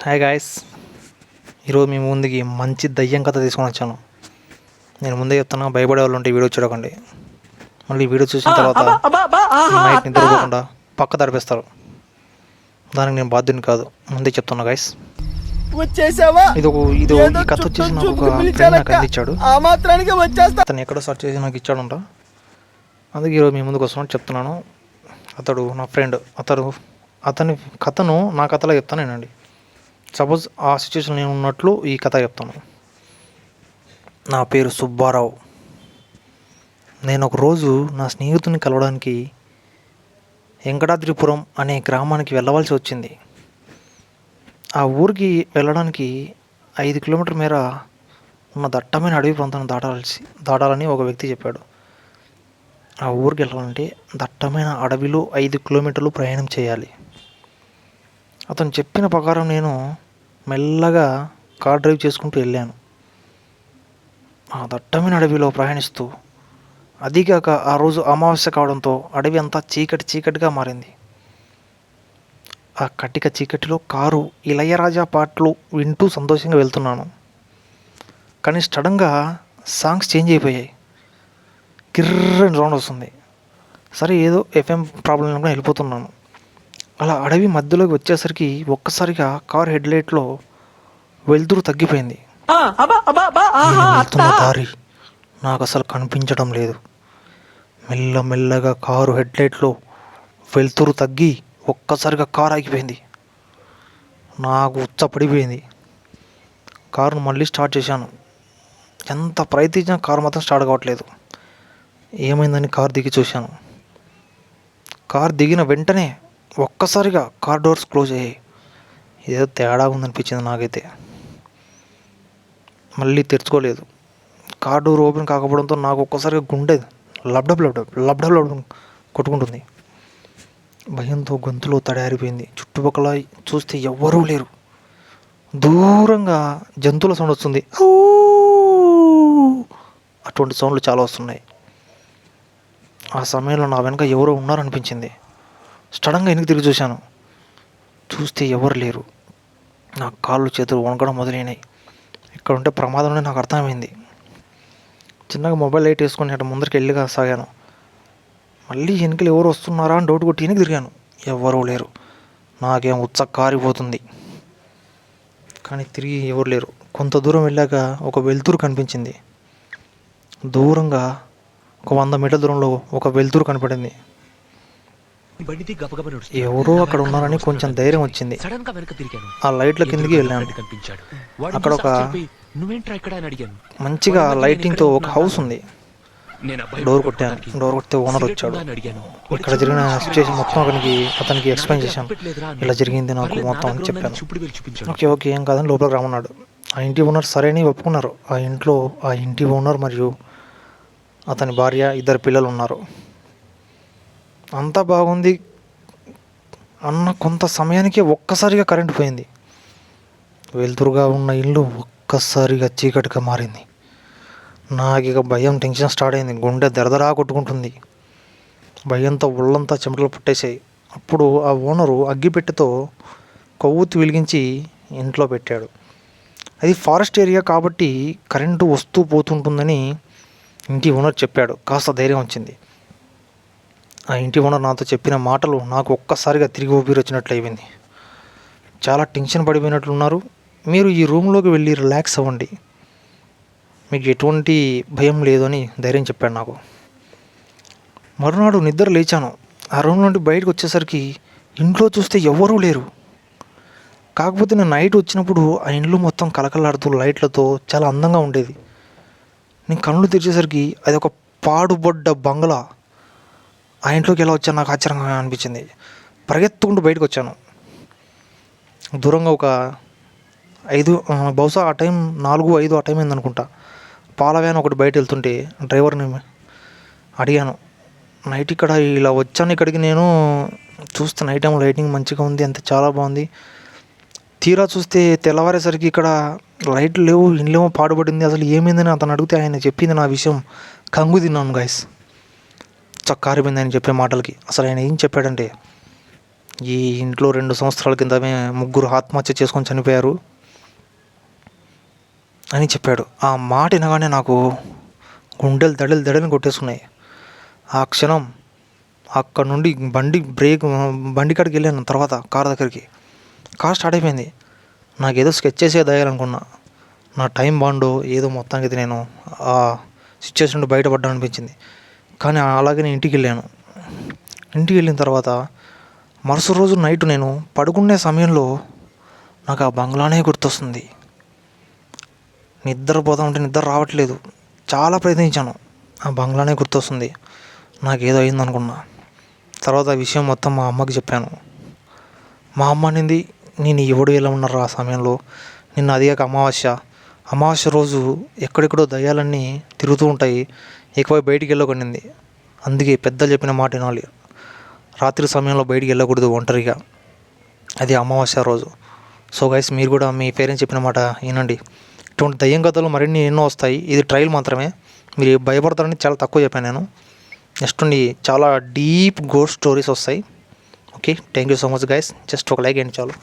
Hi guys, ఈరోజు మీ ముందుకి మంచి దయ్యం కథ తీసుకొని వచ్చాను. నేను ముందే చెప్తున్నా, భయపడే వాళ్ళు ఉంటే వీడియో చూడకండి. మళ్ళీ వీడియో చూసిన తర్వాత నైట్ నిద్రపోకుండా పక్క తడిపేస్తారు. దానికి నేను బాధ్యుని కాదు, ముందే చెప్తున్నా గాయస్. ఈ కథ వచ్చేసి నాకు ఒక ఫ్రెండ్ నాకు అందించాడు. అతను ఎక్కడో సర్చ్ చేసి నాకు ఇచ్చాడంట. అందుకే ఈరోజు మీ ముందుకు వస్తున్నాను చెప్తున్నాను. అతడు నా ఫ్రెండ్. అతని కథను నా కథలో చెప్తాను నేనండి. సపోజ్ ఆ సిచ్యువేషన్ నేను ఉన్నట్లు ఈ కథ చెప్తాను. నా పేరు సుబ్బారావు. నేను ఒకరోజు నా స్నేహితుని కలవడానికి వెంకటాద్రిపురం అనే గ్రామానికి వెళ్ళవలసి వచ్చింది. ఆ ఊరికి వెళ్ళడానికి 5 కిలోమీటర్ మేర ఉన్న దట్టమైన అడవి ప్రాంతాన్ని దాటాలని ఒక వ్యక్తి చెప్పాడు. ఆ ఊరికి వెళ్ళాలంటే దట్టమైన అడవిలో 5 కిలోమీటర్లు ప్రయాణం చేయాలి. అతను చెప్పిన ప్రకారం నేను మెల్లగా కార్ డ్రైవ్ చేసుకుంటూ వెళ్ళాను. ఆ దట్టమైన అడవిలో ప్రయాణిస్తూ, అదిగాక ఆ రోజు అమావాస్య కావడంతో అడవి అంతా చీకటిగా మారింది. ఆ కటిక చీకటిలో కారు ఇళయరాజా పాటలు వింటూ సంతోషంగా వెళ్తున్నాను. కానీ సడన్గా సాంగ్స్ చేంజ్ అయిపోయాయి. కిర్రని సౌండ్ వస్తుంది. సరే, ఏదో ఎఫ్ఎం ప్రాబ్లం కూడా వెళ్ళిపోతున్నాను. అలా అడవి మధ్యలోకి వచ్చేసరికి ఒక్కసారిగా కార్ హెడ్లైట్లో వెలుతురు తగ్గిపోయింది. వెళ్తున్న దారి నాకు అసలు కనిపించడం లేదు. మెల్లమెల్లగా కారు హెడ్లైట్లో వెలుతురు తగ్గి ఒక్కసారిగా కారు ఆగిపోయింది. నాకు ఉచ్చపడిపోయింది. కారును మళ్ళీ స్టార్ట్ చేశాను. ఎంత ప్రయత్నించినా కారు మాత్రం స్టార్ట్ కావట్లేదు. ఏమైందని కారు దిగి చూశాను. కారు దిగిన వెంటనే ఒక్కసారిగా కార్ డోర్స్ క్లోజ్ అయ్యాయి. ఏదో తేడా ఉందనిపించింది నాకైతే. మళ్ళీ తెరుచుకోలేదు. కార్ డోర్ ఓపెన్ కాకపోవడంతో నాకు ఒక్కసారిగా గుండె లబ్డబ్ కొట్టుకుంటుంది. భయంతో గొంతులో తడారిపోయింది. చుట్టుపక్కల చూస్తే ఎవ్వరూ లేరు. దూరంగా జంతువుల సౌండ్ వస్తుంది. అటువంటి సౌండ్లు చాలా వస్తున్నాయి. ఆ సమయంలో నా వెనక ఎవరో ఉన్నారనిపించింది. సడన్గా వెనక్కి తిరిగి చూశాను. చూస్తే ఎవరు లేరు. నా కాళ్ళు చేతులు వణకడం మొదలైనాయి. ఇక్కడ ఉంటే ప్రమాదం అని నాకు అర్థమైంది. చిన్నగా మొబైల్ లైట్ వేసుకొని అటు ముందరికి వెళ్ళిగా సాగాను. మళ్ళీ వెనుకలు ఎవరు వస్తున్నారా అని డౌట్ కొట్టి వెనక్కి తిరిగాను. ఎవరూ లేరు. నాకేం ఉత్స కారిపోతుంది. కానీ తిరిగి ఎవరు లేరు. కొంత దూరం వెళ్ళాక ఒక వెలుతురు కనిపించింది. దూరంగా ఒక 100 మీటర్ల దూరంలో ఒక వెలుతురు కనపడింది. ఎవరో అక్కడ ఉన్నారని కొంచెం ధైర్యం వచ్చింది. ఆ లైట్ల కిందకి వెళ్ళాను. అక్కడ ఒక మంచిగా లైటింగ్తో ఒక హౌస్ ఉంది. డోర్ కొట్టాను. డోర్ కొడితే ఓనర్ వచ్చాడు. ఇక్కడ జరిగిన సిచ్యువేషన్ మొత్తం అతనికి ఎక్స్ప్లెయిన్ చేశాను. ఇలా జరిగింది నాకు మొత్తం అని చెప్పాను. ఓకే ఏం కాదని లోపలికి రమ్మన్నాడు. ఆ ఇంటి ఓనర్ సరే అని ఒప్పుకున్నారు. ఆ ఇంటి ఓనర్ మరియు అతని భార్య, 2 పిల్లలు ఉన్నారు. అంతా బాగుంది అన్న కొంత సమయానికి ఒక్కసారిగా కరెంటు పోయింది. వెలుతురుగా ఉన్న ఇల్లు ఒక్కసారిగా చీకటిగా మారింది. నాకు ఇక భయం, టెన్షన్ స్టార్ట్ అయింది. గుండె దరదరా కొట్టుకుంటుంది. భయంతో ఒళ్ళంతా చెమటలు పుట్టేశాయి. అప్పుడు ఆ ఓనరు అగ్గిపెట్టెతో కొవ్వొత్తి వెలిగించి ఇంట్లో పెట్టాడు. అది ఫారెస్ట్ ఏరియా కాబట్టి కరెంటు వస్తూ పోతుంటుందని ఇంటి ఓనర్ చెప్పాడు. కాస్త ధైర్యం వచ్చింది. ఆ ఇంటి ఓనర్ నాతో చెప్పిన మాటలు నాకు ఒక్కసారిగా తిరిగి ఊపిరి వచ్చినట్లు అయిపోయింది. చాలా టెన్షన్ పడిపోయినట్లున్నారు. మీరు ఈ రూమ్లోకి వెళ్ళి రిలాక్స్ అవ్వండి, మీకు ఎటువంటి భయం లేదు అని ధైర్యం చెప్పాడు నాకు. మరునాడు నిద్ర లేచాను. ఆ రూమ్ నుండి బయటకు వచ్చేసరికి ఇంట్లో చూస్తే ఎవ్వరూ లేరు. కాకపోతే నేను నైట్ వచ్చినప్పుడు ఆ ఇంట్లో మొత్తం కలకలాడుతూ లైట్లతో చాలా అందంగా ఉండేది. నేను కళ్ళు తెరిచేసరికి అది ఒక పాడుబడ్డ బంగ్లా. ఆ ఇంట్లోకి ఎలా వచ్చాను నాకు ఆశ్చర్యంగా అనిపించింది. పరిగెత్తుకుంటూ బయటకు వచ్చాను. దూరంగా ఒక 5 బహుశా ఆ టైం 4-5 ఆ టైం అయింది అనుకుంటా. పాల వ్యాన్ ఒకటి బయట వెళ్తుంటే డ్రైవర్ని అడిగాను, నైట్ ఇక్కడ ఇలా వచ్చాను ఇక్కడికి నేను, చూస్తే నైట్ టైం లైటింగ్ మంచిగా ఉంది, అంత చాలా బాగుంది. తీరా చూస్తే తెల్లవారేసరికి ఇక్కడ లైట్లు లేవు, ఇండ్లేమో పాడుపడింది, అసలు ఏమైందని అతను అడిగితే ఆయన చెప్పింది నా విషయం కంగు తిన్నాను గైస్. చక్కారిపోయింది ఆయన చెప్పే మాటలకి. అసలు ఆయన ఏం చెప్పాడంటే, ఈ ఇంట్లో 2 సంవత్సరాల కిందమే ముగ్గురు ఆత్మహత్య చేసుకొని చనిపోయారు అని చెప్పాడు. ఆ మాట వినగానే నాకు గుండెలు దడలు కొట్టేస్తున్నాయి. ఆ క్షణం అక్కడ నుండి బండి కాడికి వెళ్ళాను. తర్వాత కార్ దగ్గరికి కార్ స్టార్ట్ అయిపోయింది. నాకేదో స్కెచ్ చేసే దయ్యాలనుకున్నా. నా టైం బాగుండో ఏదో మొత్తానికి నేను ఆ సిచ్యువేషన్ నుండి బయటపడ్డా అనిపించింది. కానీ అలాగే నేను ఇంటికి వెళ్ళిన తర్వాత మరుసటి రోజు నైట్ నేను పడుకునే సమయంలో నాకు ఆ బంగ్లానే గుర్తొస్తుంది. నిద్రపోతా ఉంటే నిద్ర రావట్లేదు. చాలా ప్రయత్నించాను, ఆ బంగ్లానే గుర్తొస్తుంది. నాకేదో అయిందనుకున్నా. తర్వాత ఆ విషయం మొత్తం మా అమ్మకి చెప్పాను. మా అమ్మ అనింది, నేను ఎవడు ఎలా ఉన్నారు ఆ సమయంలో, నిన్న అదిగాక అమావాస్య రోజు ఎక్కడెక్కడో దయ్యాలన్నీ తిరుగుతూ ఉంటాయి, ఎక్కువ బయటికి వెళ్ళకొనింది. అందుకే పెద్దలు చెప్పిన మాట వినాలి, రాత్రి సమయంలో బయటికి వెళ్ళకూడదు ఒంటరిగా, అది అమావాస్య రోజు. సో గైస్, మీరు కూడా మీ పేరెంట్స్ చెప్పిన మాట వినండి. ఇటువంటి దయ్యం కథలు మరిన్ని ఎన్నో వస్తాయి. ఇది ట్రయల్ మాత్రమే, మీరు భయపడతారని చాలా తక్కువ చెప్పాను నేను. నెక్స్ట్ నుండి చాలా డీప్ గోస్ట్ స్టోరీస్ వస్తాయి. Okay, thank you so much guys. Just ఒక లైక్ ఏంటి చాలు.